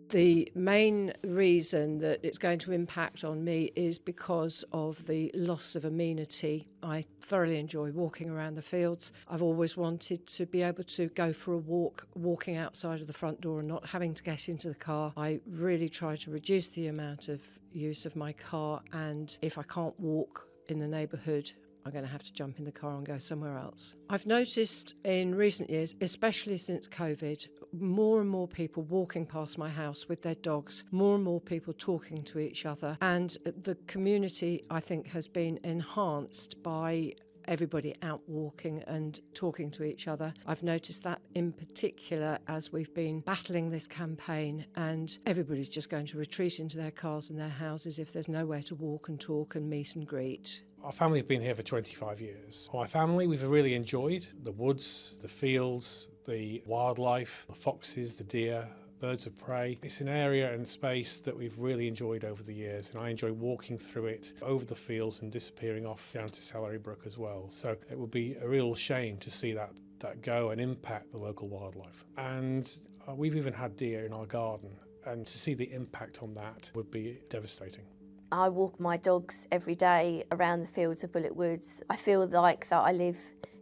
The main reason that it's going to impact on me is because of the loss of amenity. I thoroughly enjoy walking around the fields. I've always wanted to be able to go for a walk, walking outside of the front door and not having to get into the car. I really try to reduce the amount of use of my car, and if I can't walk in the neighbourhood, I'm going to have to jump in the car and go somewhere else. I've noticed in recent years, especially since COVID, more and more people walking past my house with their dogs, more and more people talking to each other, and the community, I think, has been enhanced by everybody out walking and talking to each other. I've noticed that in particular as we've been battling this campaign, and everybody's just going to retreat into their cars and their houses if there's nowhere to walk and talk and meet and greet. Our family have been here for 25 years. My family, we've really enjoyed the woods, the fields, the wildlife, the foxes, the deer, birds of prey. It's an area and space that we've really enjoyed over the years, and I enjoy walking through it over the fields and disappearing off down to Salary Brook as well. So it would be a real shame to see that go and impact the local wildlife. And we've even had deer in our garden, and to see the impact on that would be devastating. I walk my dogs every day around the fields of Bullet Woods. I feel like that I live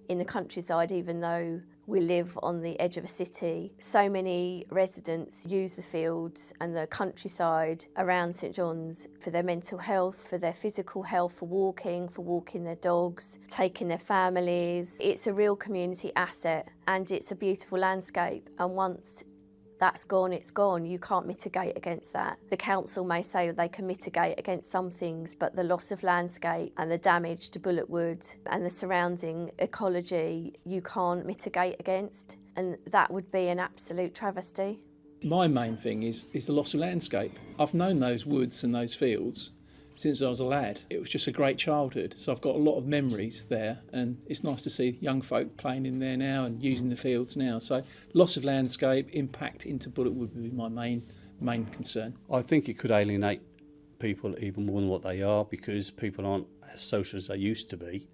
in the countryside, even though we live on the edge of a city. So many residents use the fields and the countryside around St John's for their mental health, for their physical health, for walking their dogs, taking their families. It's a real community asset, and it's a beautiful landscape. And once that's gone, it's gone. You can't mitigate against that. The council may say they can mitigate against some things, but the loss of landscape and the damage to Bullet Wood and the surrounding ecology, you can't mitigate against, and that would be an absolute travesty. My main thing is the loss of landscape. I've known those woods and those fields since I was a lad. It was just a great childhood, so I've got a lot of memories there, and it's nice to see young folk playing in there now and using the fields now. So loss of landscape, impact into Bullet Wood would be my main concern. I think it could alienate people even more than what they are, because people aren't as social as they used to be,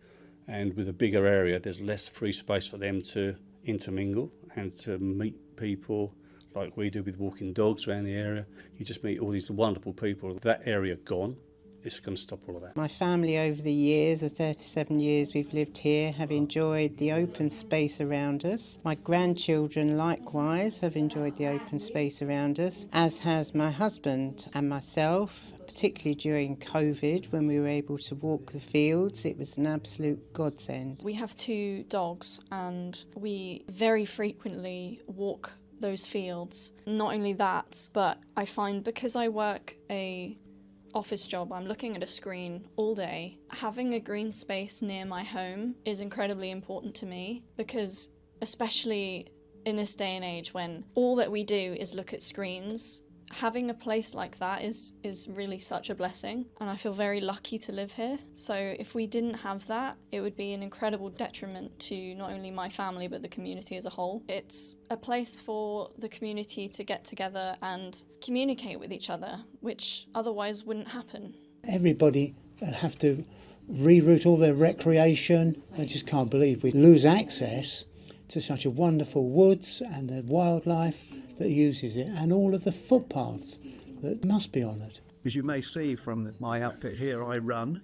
and with a bigger area there's less free space for them to intermingle and to meet people like we do with walking dogs around the area. You just meet all these wonderful people. That area gone, it's going to stop all of that. My family over the years, the 37 years we've lived here, have enjoyed the open space around us. My grandchildren likewise have enjoyed the open space around us, as has my husband and myself, particularly during COVID when we were able to walk the fields. It was an absolute godsend. We have 2 dogs and we very frequently walk those fields. Not only that, but I find because I work a office job, I'm looking at a screen all day. Having a green space near my home is incredibly important to me, because especially in this day and age when all that we do is look at screens, having a place like that is really such a blessing, and I feel very lucky to live here. So if we didn't have that, it would be an incredible detriment to not only my family but the community as a whole. It's a place for the community to get together and communicate with each other, which otherwise wouldn't happen. Everybody will have to reroute all their recreation. I just can't believe we lose access to such a wonderful woods and the wildlife that uses it, and all of the footpaths that must be honoured. As you may see from my outfit here, I run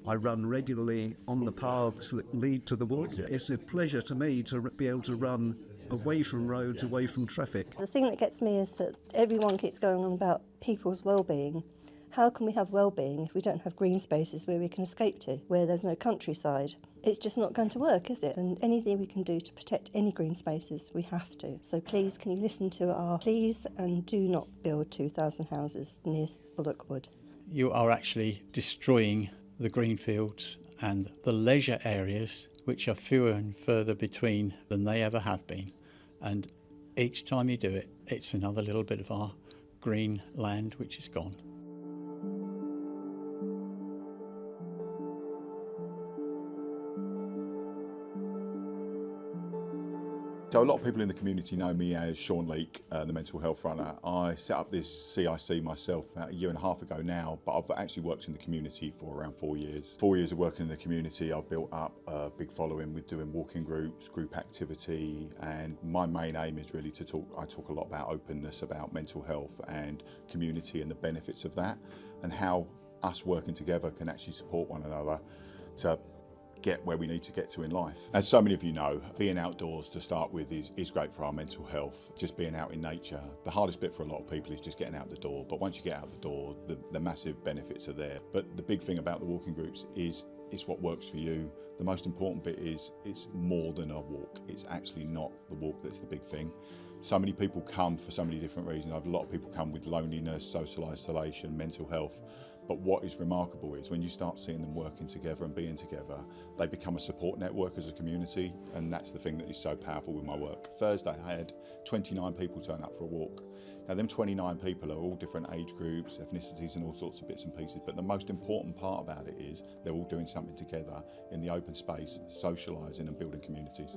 regularly on the paths that lead to the wood. It's a pleasure to me to be able to run away from roads, away from traffic. The thing that gets me is that everyone keeps going on about people's well-being. How can we have well-being if we don't have green spaces where we can escape to, where there's no countryside? It's just not going to work, is it? And anything we can do to protect any green spaces, we have to. So please, can you listen to our pleas and do not build 2,000 houses near Bullock Wood. You are actually destroying the green fields and the leisure areas, which are fewer and further between than they ever have been. And each time you do it, it's another little bit of our green land which is gone. So a lot of people in the community know me as Shawn Leek, the mental health runner. I set up this CIC myself about 1.5 years ago now, but I've actually worked in the community for around 4 years. 4 years of working in the community, I've built up a big following with doing walking groups, group activity, and my main aim is really to I talk a lot about openness, about mental health and community and the benefits of that, and how us working together can actually support one another to get where we need to get to in life. As so many of you know, being outdoors to start with is great for our mental health. Just being out in nature. The hardest bit for a lot of people is just getting out the door, but once you get out the door, the massive benefits are there. But the big thing about the walking groups is it's what works for you. The most important bit is it's more than a walk. It's actually not the walk that's the big thing. So many people come for so many different reasons. A lot of people come with loneliness, social isolation, mental health. But what is remarkable is when you start seeing them working together and being together, they become a support network as a community, and that's the thing that is so powerful with my work. Thursday I had 29 people turn up for a walk. Now them 29 people are all different age groups, ethnicities and all sorts of bits and pieces, but the most important part about it is they're all doing something together in the open space, socialising and building communities.